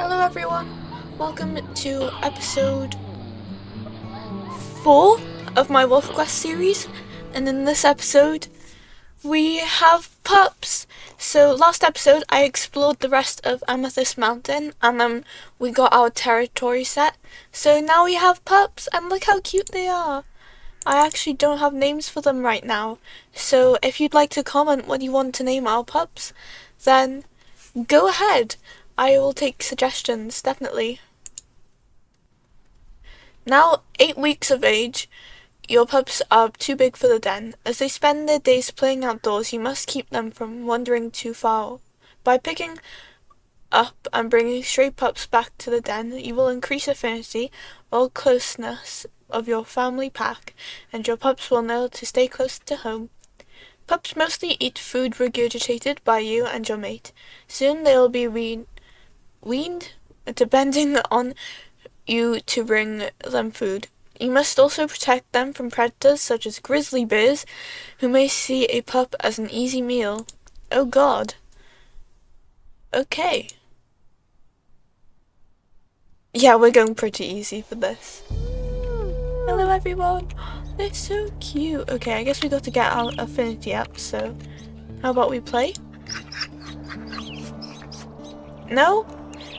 Hello everyone, welcome to episode 4 of my Wolf Quest series, and in this episode we have pups. So last episode I explored the rest of Amethyst Mountain and then we got our territory set, so now we have pups and look how cute they are. I actually don't have names for them right now, so if you'd like to comment what you want to name our pups, then go ahead. I will take suggestions, definitely. Now 8 weeks of age, your pups are too big for the den. As they spend their days playing outdoors, you must keep them from wandering too far. By picking up and bringing stray pups back to the den, you will increase affinity or closeness of your family pack, and your pups will know to stay close to home. Pups mostly eat food regurgitated by you and your mate. Soon they will be weaned, depending on you to bring them food. You must also protect them from predators such as grizzly bears, who may see a pup as an easy meal. Oh god. Okay. Yeah, we're going pretty easy for this. Hello everyone. They're so cute. Okay, I guess we got to get our affinity up, so how about we play? No?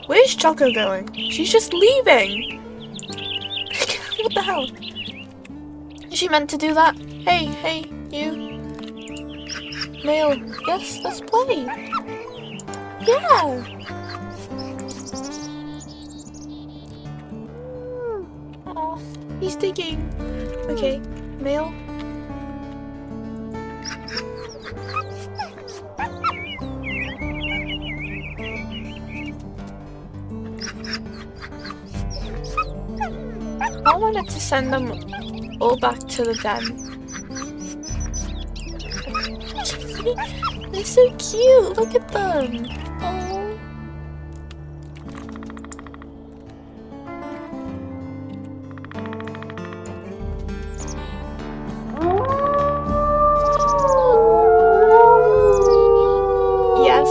Where's Choco going? She's just leaving! What the hell? Is she meant to do that? Hey, you. Male. Yes, let's play. Yeah! Oh, he's digging. Okay, male. I wanted to send them all back to the den. They're so cute, look at them. Oh. Yes,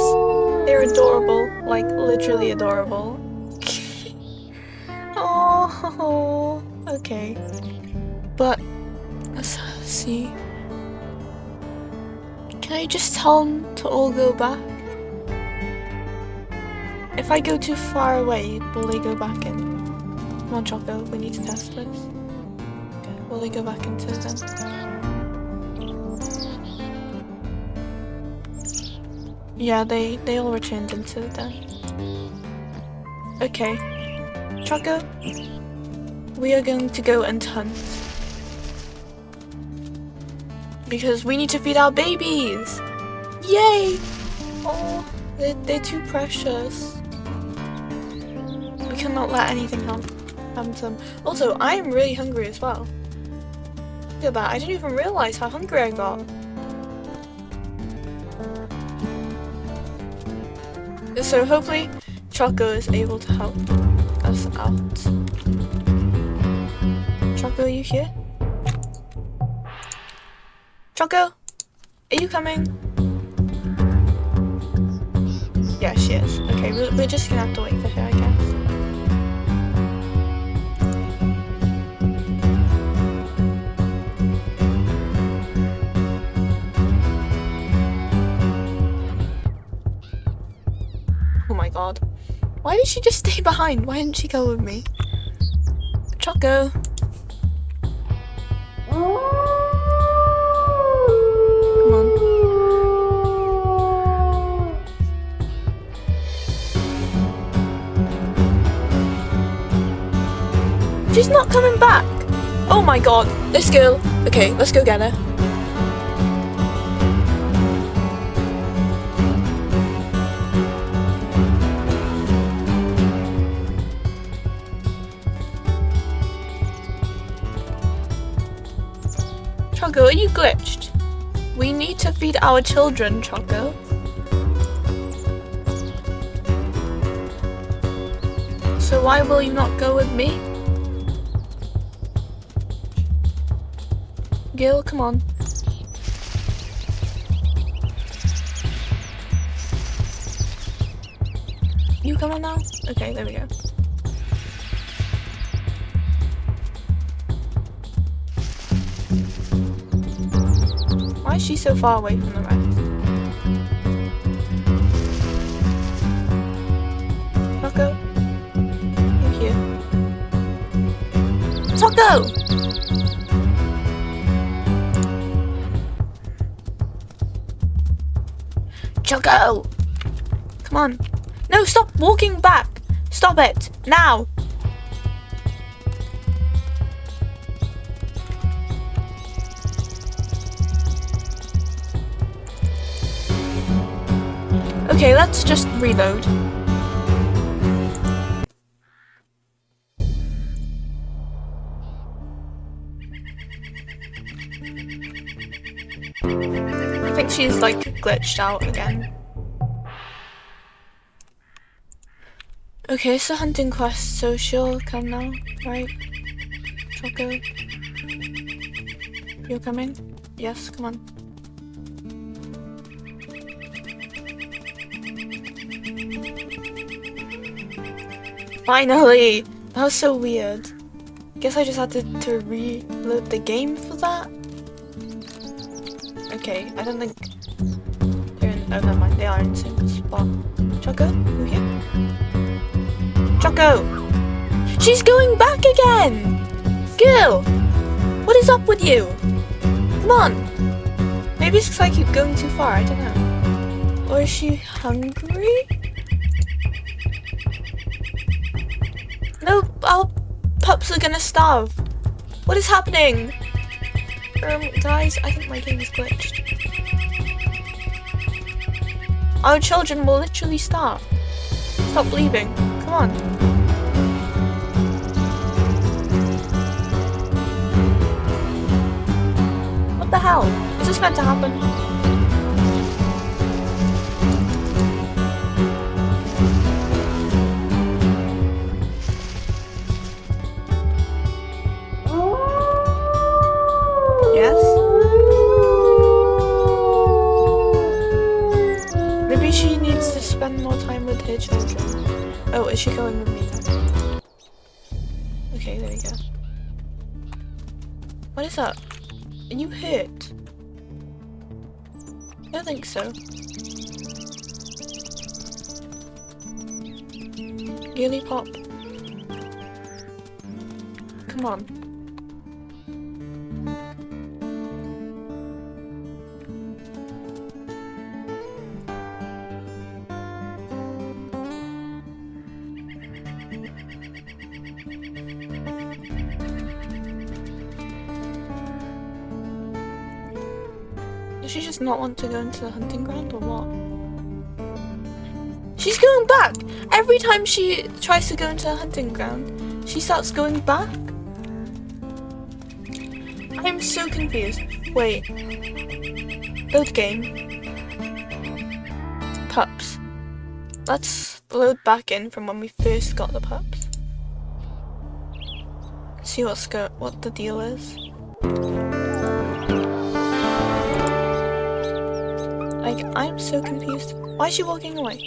they're adorable, like literally adorable. Oh, okay. But let's see. Can I just tell them to all go back? If I go too far away, will they go back in? Come on, Choco, we need to test this. Okay, will they go back into them? Yeah, they all returned into the den. Okay. Choco, we are going to go and hunt. Because we need to feed our babies! Yay! Oh, they're too precious. We cannot let anything happen to them. Also, I am really hungry as well. Look at that, I didn't even realize how hungry I got. So hopefully Choco is able to help us out. Choco, are you here? Choco, are you coming? Yeah, she is. Okay, we're just gonna have to wait for her, I guess. Oh my god. Why did she just stay behind? Why didn't she go with me? Choco. Come on. She's not coming back. Oh my god. This girl. Okay, let's go get her. Choco, are you glitched? We need to feed our children, Choco. So why will you not go with me? Gil, come on. You come on now? Okay, there we go. Why is she so far away from the rest? Choco? Thank you. Choco! Choco! Come on. No, stop walking back! Stop it! Now! Okay, let's just reload. I think she's like glitched out again. Okay, it's a hunting quest, so she'll come now, right? Choco? You're coming? Yes, come on. Finally! That was so weird. Guess I just had to reload the game for that? Okay, I don't think they're in, oh never mind, they are in the same spot. Choco, you here? Choco! She's going back again! Girl! What is up with you? Come on! Maybe it's because I keep going too far, I don't know. Or is she hungry? No, our pups are gonna starve. What is happening? Guys, I think my game is glitched. Our children will literally starve. Stop leaving. Come on. What the hell? Is this meant to happen? Yes? Maybe she needs to spend more time with her children. Oh, is she going with me then? Okay, there we go. What is that? Are you hurt? I don't think so. Girly pop. Come on. Does she just not want to go into the hunting ground or what? She's going back! Every time she tries to go into the hunting ground, she starts going back. I'm so confused. Wait. Load game. Pups. Let's load back in from when we first got the pups. See what the deal is. Like, I'm so confused. Why is she walking away?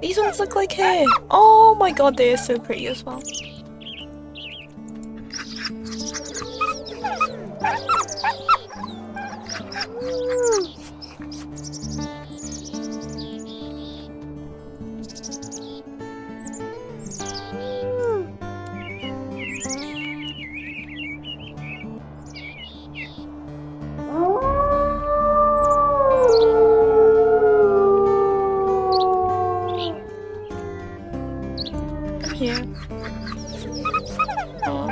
These ones look like her. Oh my god, they are so pretty as well. Here. Oh.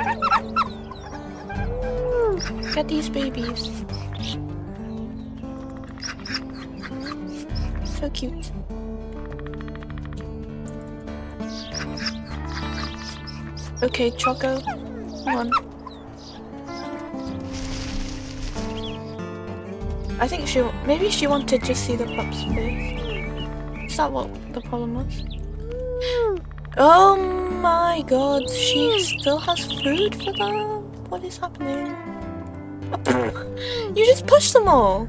Get these babies. So cute. Okay, Choco. Come on. I think maybe she wanted to see the pups first. Is that what the problem was? Oh my god, she still has food for them? What is happening? You just pushed them all.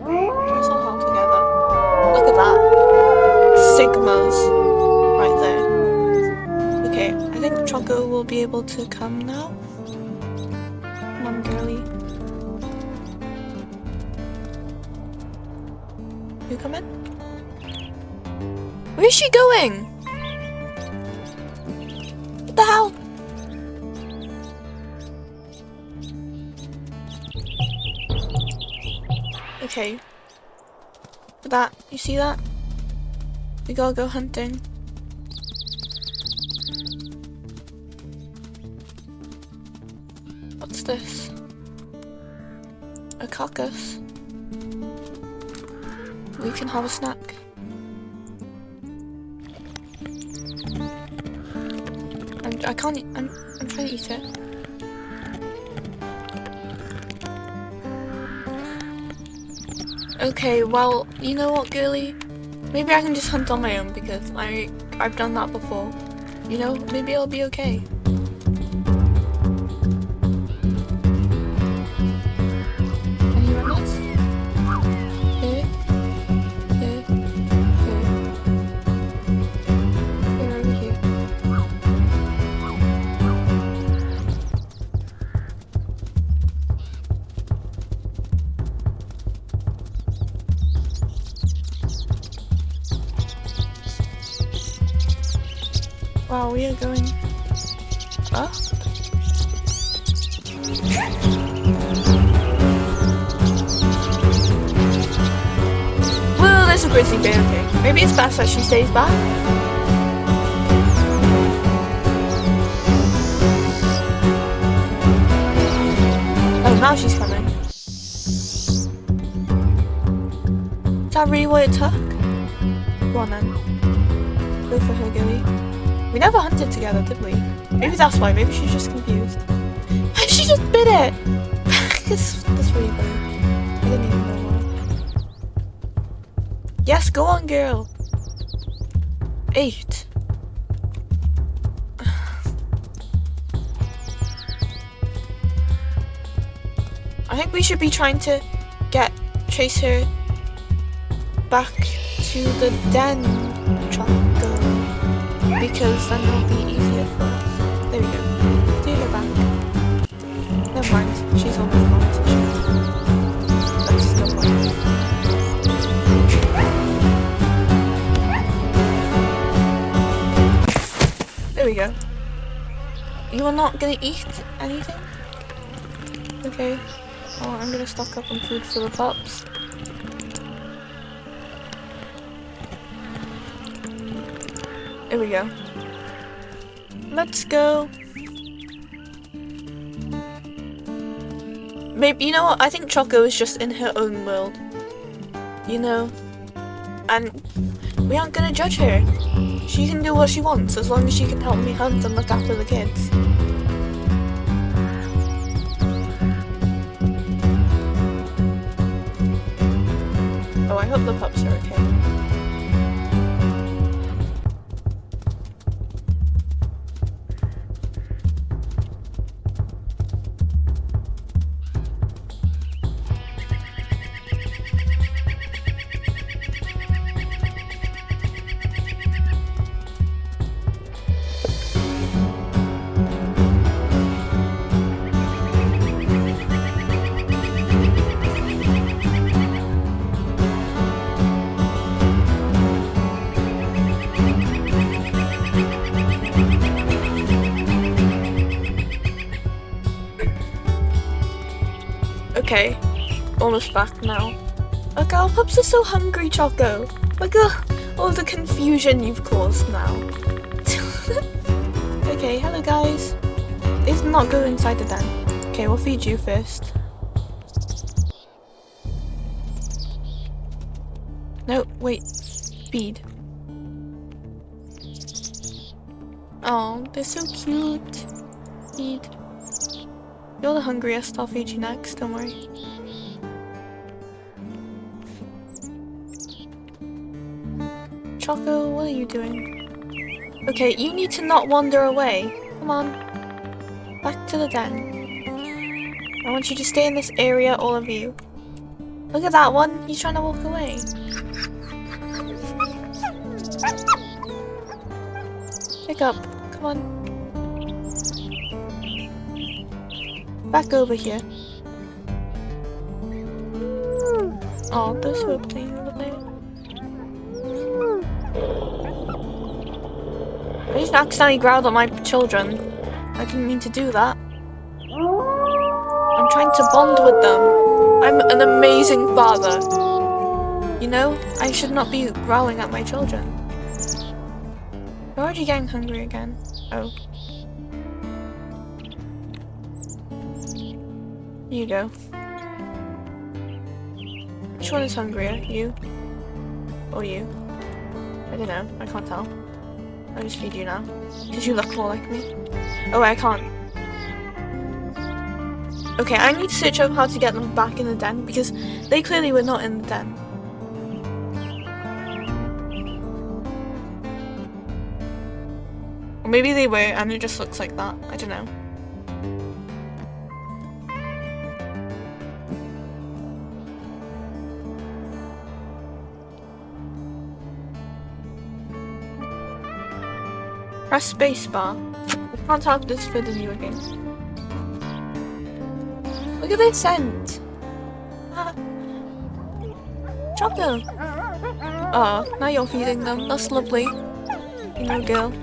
Dress all held together. Look at that. Sigmas. Right there. Okay, I think Choco will be able to come now. Come on, girly. You come in? Where's she going? What the hell? Okay. That, you see that? We gotta go hunting. What's this? A caucus. We can have a snack. I can't eat, I'm trying to eat it. Okay, well, you know what, girly? Maybe I can just hunt on my own because I've done that before. You know, maybe I'll be okay. Any runners? Here. Here. Here. Here, over here. Wow, we are going up. Whoa, there's a grizzly bear. Okay, maybe it's best that she stays back. Oh, now she's coming. Is that really what it took? Go on then. Go for her, Gilly. We never hunted together, did we? Maybe that's why. Maybe she's just confused. She just bit it! That's really funny. I didn't even know why. Yes, go on, girl. 8. I think we should be trying to chase her back to the den, Choco. Because then it'll be easier for us. There we go. Do her back. Never mind, she's almost gone. That's still fine. There we go. You are not gonna eat anything? Okay. Well, I'm gonna stock up on food for the pups. There we go. Let's go. Maybe, you know what? I think Choco is just in her own world. You know? And we aren't gonna judge her. She can do what she wants as long as she can help me hunt and look after the kids. Oh, I hope the pups are okay. Okay, almost back now. Look, our pups are so hungry, Choco. Look at all the confusion you've caused now. Okay, hello guys. Let's not go inside the den. Okay, we'll feed you first. No, wait. Feed. Oh, they're so cute. Feed. You're the hungriest, I'll feed you next, don't worry. Choco, what are you doing? Okay, you need to not wander away. Come on. Back to the den. I want you to stay in this area, all of you. Look at that one. He's trying to walk away. Pick up. Come on. Back over here. Oh, those who are playing over there. I just accidentally growled at my children. I didn't mean to do that. I'm trying to bond with them. I'm an amazing father. You know, I should not be growling at my children. You're already getting hungry again. Oh. Here you go. Which one is hungrier? You? Or you? I don't know. I can't tell. I'll just feed you now. Because you look more like me. Oh, I can't. Okay, I need to search up how to get them back in the den because they clearly were not in the den. Or maybe they were and it just looks like that. I don't know. Press spacebar. I can't tell if this is for the newer game. Look at this scent! Choco! Oh, now you're feeding them. That's lovely. You know, girl.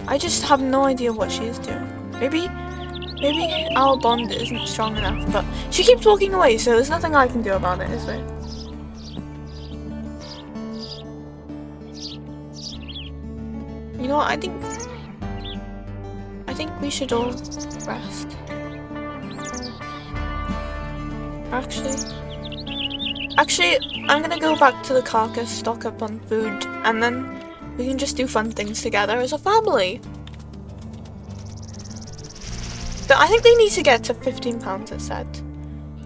I just have no idea what she is doing. Maybe our bond isn't strong enough, but she keeps walking away, so there's nothing I can do about it, is there? You know what, I think we should all rest. Actually, I'm gonna go back to the carcass, stock up on food, and then we can just do fun things together as a family. But I think they need to get to 15 pounds, it said.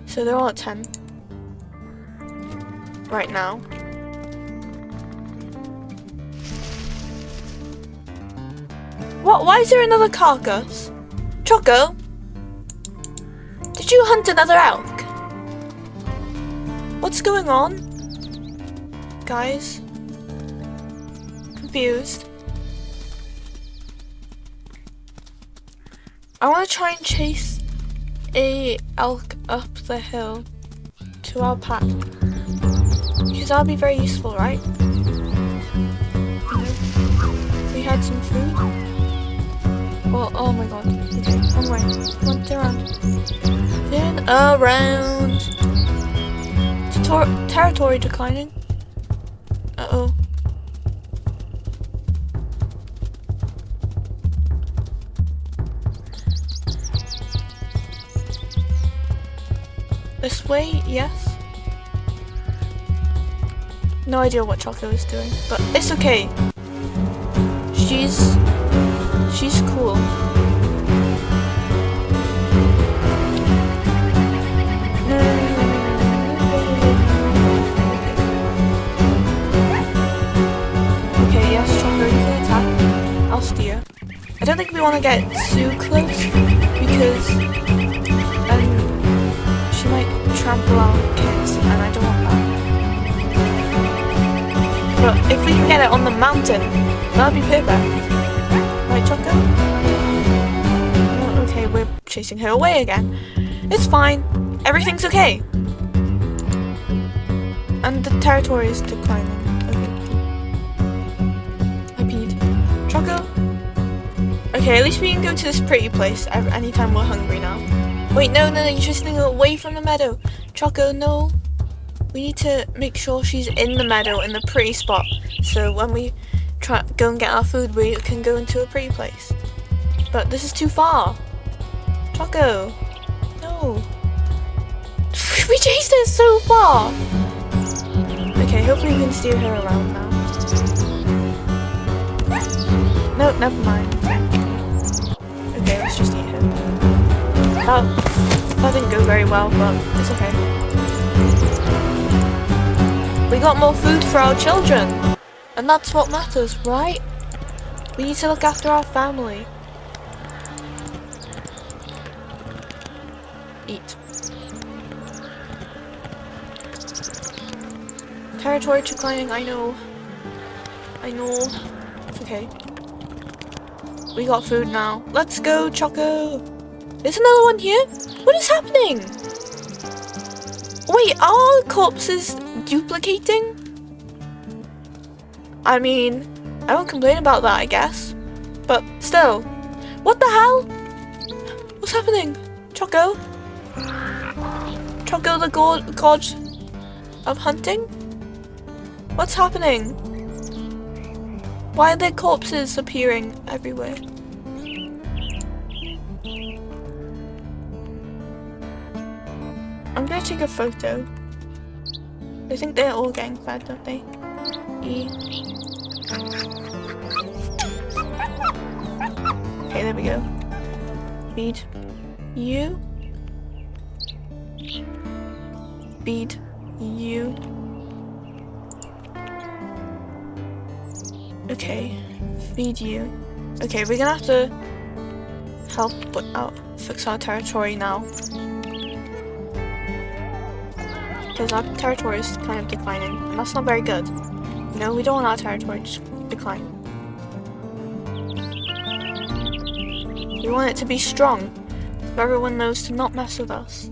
So they're all at 10. Right now. What? Why is there another carcass? Choco? Did you hunt another elk? What's going on? Guys? Confused. I want to try and chase a elk up the hill to our pack. Because that'll be very useful, right? We had some food. Well, oh my god. Okay, wrong way. Come on, turn around. Turn around. Territory declining. Uh-oh. This way, yes. No idea what Choco is doing, but it's okay. She's cool. Okay, yes, Choco, you can attack. I'll steer. I don't think we want to get too close because she might trample our kids, and I don't want that. But if we can get it on the mountain, that'd be perfect. Right, Choco? Oh, okay, we're chasing her away again. It's fine. Everything's okay. And the territory is declining. Okay. I peed. Choco? Okay, at least we can go to this pretty place anytime we're hungry now. Wait, no, you're chasing her away from the meadow. Choco, no. We need to make sure she's in the meadow, in the pretty spot. So when we go and get our food, we can go into a pretty place. But this is too far. Choco. No. We chased her so far. Okay, hopefully we can steer her around now. No, never mind. Okay, let's just eat her. That didn't go very well, but it's okay. We got more food for our children. And that's what matters, right? We need to look after our family. Eat. Territory declining, I know. I know. It's okay. We got food now. Let's go, Choco! There's another one here? What is happening? Wait, are corpses duplicating? I mean, I won't complain about that, I guess. But still. What the hell? What's happening? Choco? Choco, the god of hunting? What's happening? Why are there corpses appearing everywhere? I'm gonna take a photo. I think they're all getting fed, don't they? Okay, there we go. Feed you. Feed you. Okay, feed you. Okay, we're gonna have to help fix our territory now. Because our territory is kind of declining, and that's not very good. You know, we don't want our territory to decline. We want it to be strong, so everyone knows to not mess with us.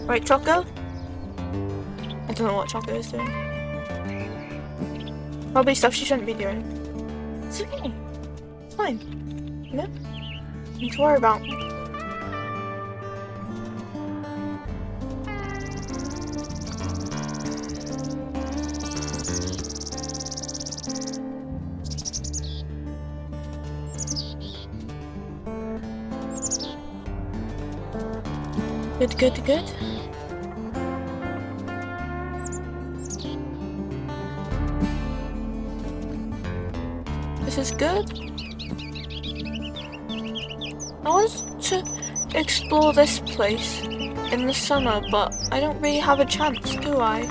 Right, Choco? I don't know what Choco is doing. Probably stuff she shouldn't be doing. It's okay. It's fine. You know? Nothing to worry about. Good, good, good. This is good. I want to explore this place in the summer, but I don't really have a chance, do I?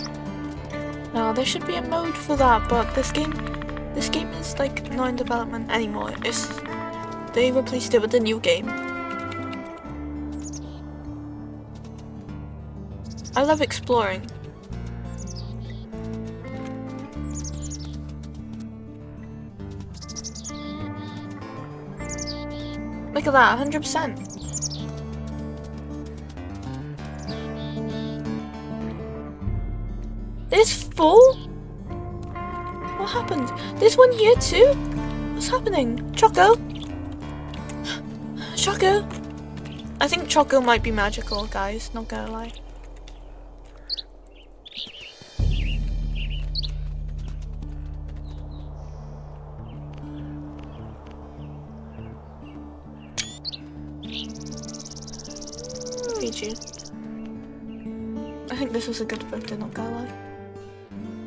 No, there should be a mode for that, but this game is like not in development anymore. They replaced it with a new game. I love exploring. Look at that, 100%. There's 4? What happened? There's one here too? What's happening? Choco? Choco? I think Choco might be magical, guys, not gonna lie. Fiji. I think this was a good photo, not gonna lie.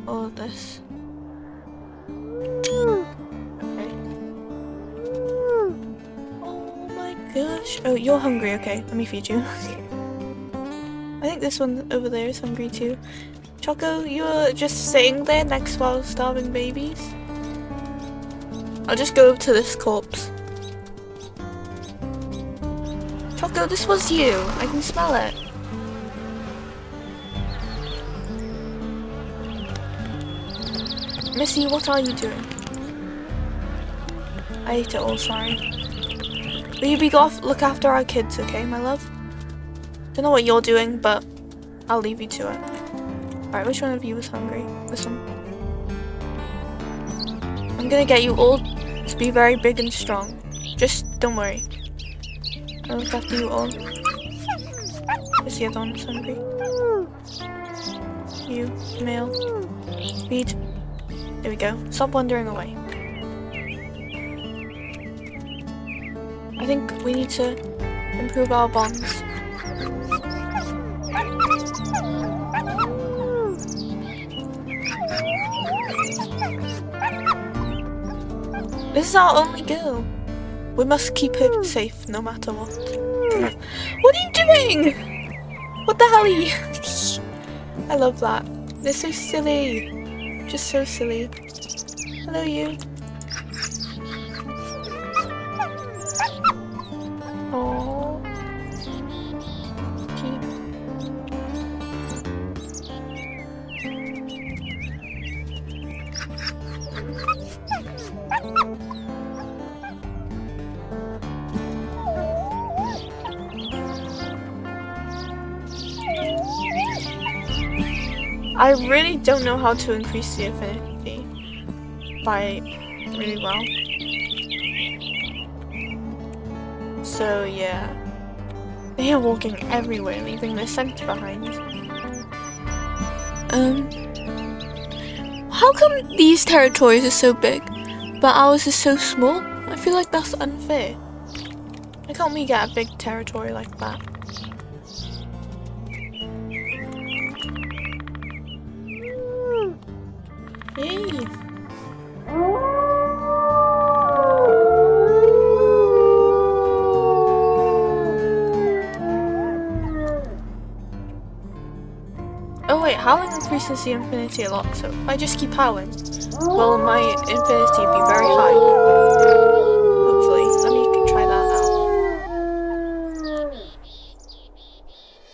All of this. Okay. Oh my gosh. Oh, you're hungry. Okay, let me feed you. I think this one over there is hungry too. Choco, you're just sitting there next to our starving babies. I'll just go to this corpse. Choco, this was you. I can smell it. Missy, what are you doing? I ate it all, sorry. Will you look after our kids, okay, my love? Don't know what you're doing, but I'll leave you to it. Alright, which one of you was hungry? This one. I'm gonna get you all to be very big and strong. Just don't worry. I'll look after you all. Is the other one that's hungry? You, male. Feed. There we go. Stop wandering away. I think we need to improve our bonds. This is our only girl. We must keep her safe no matter what. What are you doing? What the hell are you? I love that. They're so silly. Just so silly. Hello, you. I really don't know how to increase the affinity by really well. So yeah. They are walking everywhere, leaving their scent behind. How come these territories are so big, but ours is so small? I feel like that's unfair. Why can't we get a big territory like that? Yay! Oh wait, howling increases the infinity a lot, so if I just keep howling, will my infinity be very high? Hopefully. Let me try that out.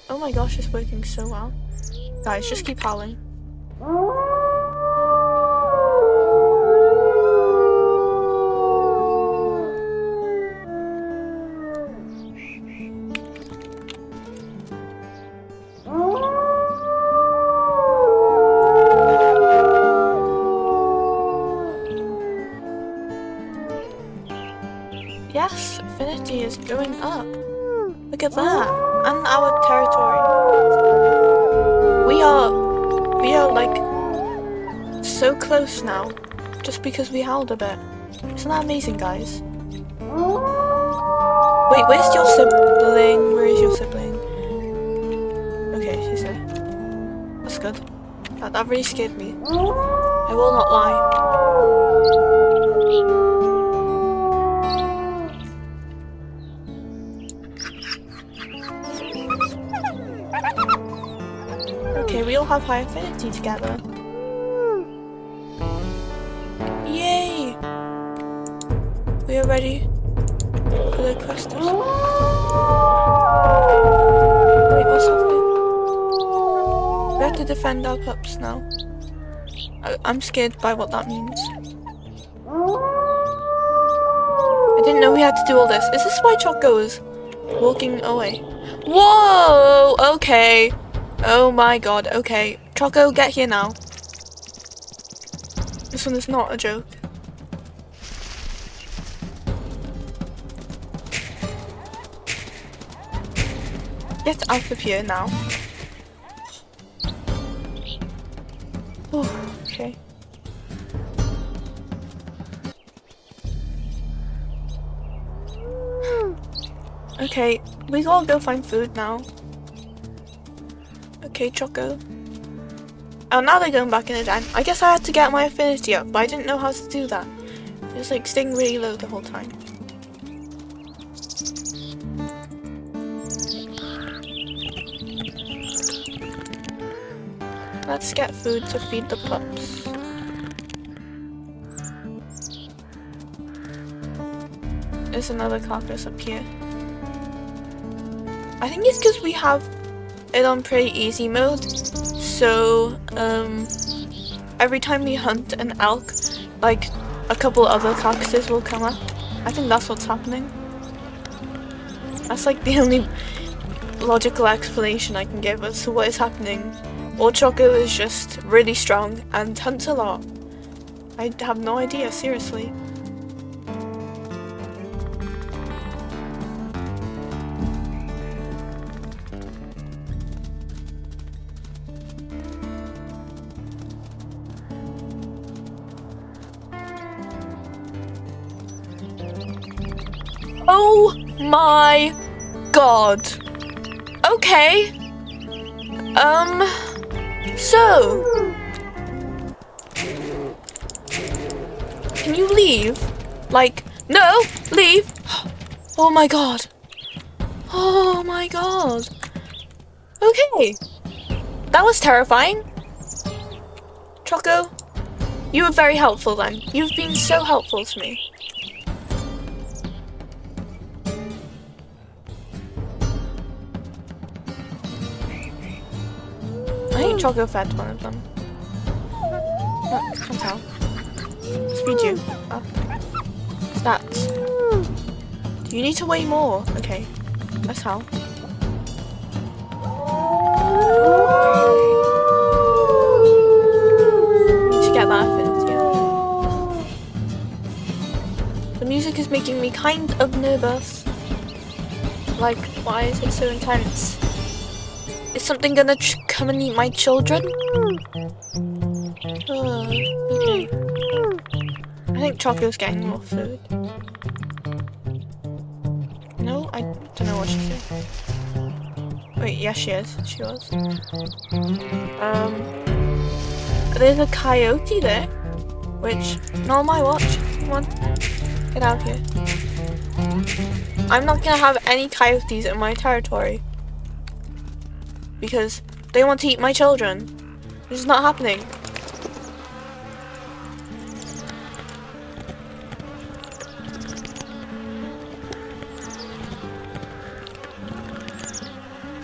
Oh my gosh, it's working so well. Guys, just keep howling. Yes, affinity is going up. Look at that. And our territory. We are like so close now. Just because we howled a bit. Isn't that amazing, guys? Wait, where's your sibling? Where is your sibling? Okay, she's there. That's good. That really scared me. I will not lie. Okay, we all have high affinity together. Yay! We are ready for the questers. Wait, what's happening? We have to defend our pups now. I'm scared by what that means. I didn't know we had to do all this. Is this why Choco is walking away? Whoa! Okay. Oh my god, okay. Choco, get here now. This one is not a joke. Get out of here now. Oh, okay. Okay, we gotta go find food now. Okay, Choco. Oh, now they're going back in the den. I guess I had to get my affinity up, but I didn't know how to do that. It was like staying really low the whole time. Let's get food to feed the pups. There's another carcass up here. I think it's because we have it on pretty easy mode. So, every time we hunt an elk, like, a couple other carcasses will come up. I think that's what's happening. That's like the only logical explanation I can give as to what is happening. Or Choco is just really strong and hunts a lot. I have no idea, seriously. Oh my god. Okay. So, can you leave? Like, no, leave. Oh my god. Oh my god. Okay. That was terrifying. Choco, you were very helpful then. You've been so helpful to me. I think Choco fed one of them. Oh, can't tell. Speed you up. Stats. Do you need to weigh more? Okay, that's how. music is making me kind of nervous. Like, why is it so intense? Is something gonna come and eat my children? Okay. I think Choco's getting more food. No, I don't know what she's doing. Wait, yes she is. She was. There's a coyote there. Which, not on my watch. Come on. Get out of here. I'm not gonna have any coyotes in my territory. Because they want to eat my children. This is not happening.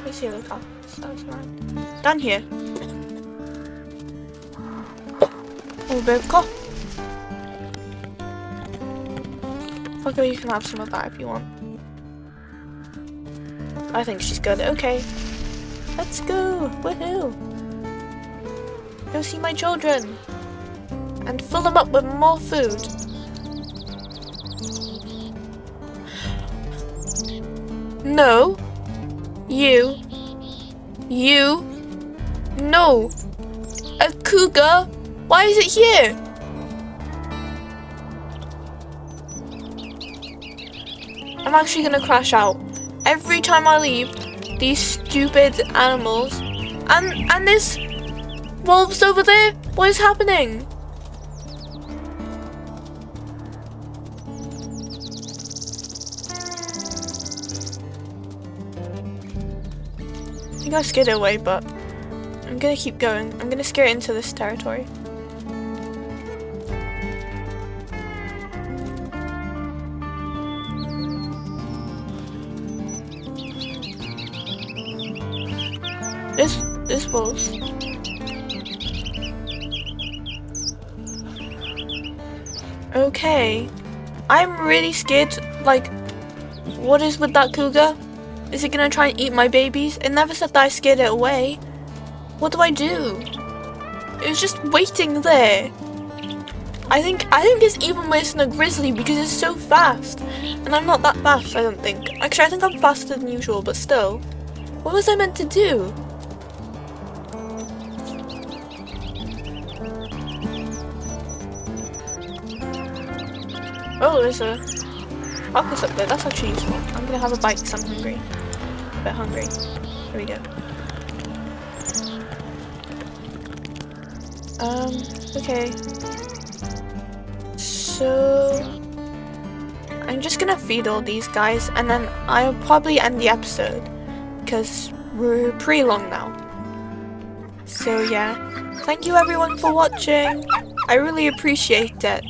Let's see the car. Down here. Oh, babe, go. Okay, you can have some of that if you want. I think she's good. Okay. Let's go. Woohoo. Go see my children. And fill them up with more food. No. You. No. A cougar? Why is it here? I'm actually gonna crash out. Every time I leave, these stupid animals. And there's wolves over there? What is happening? I think I scared it away, but I'm gonna keep going. I'm gonna scare it into this territory. This wolves. Okay. I'm really scared. Like, what is with that cougar? Is it gonna try and eat my babies? It never said that I scared it away. What do I do? It was just waiting there. I think it's even worse than a grizzly because it's so fast. And I'm not that fast, I don't think. Actually, I think I'm faster than usual, but still. What was I meant to do? Oh, there's a octopus up there. That's actually useful. I'm gonna have a bite because I'm hungry. A bit hungry. Here we go. Okay. So I'm just gonna feed all these guys and then I'll probably end the episode because we're pretty long now. So yeah, thank you everyone for watching. I really appreciate it.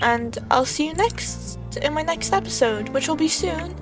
And I'll see you in my next episode, which will be soon.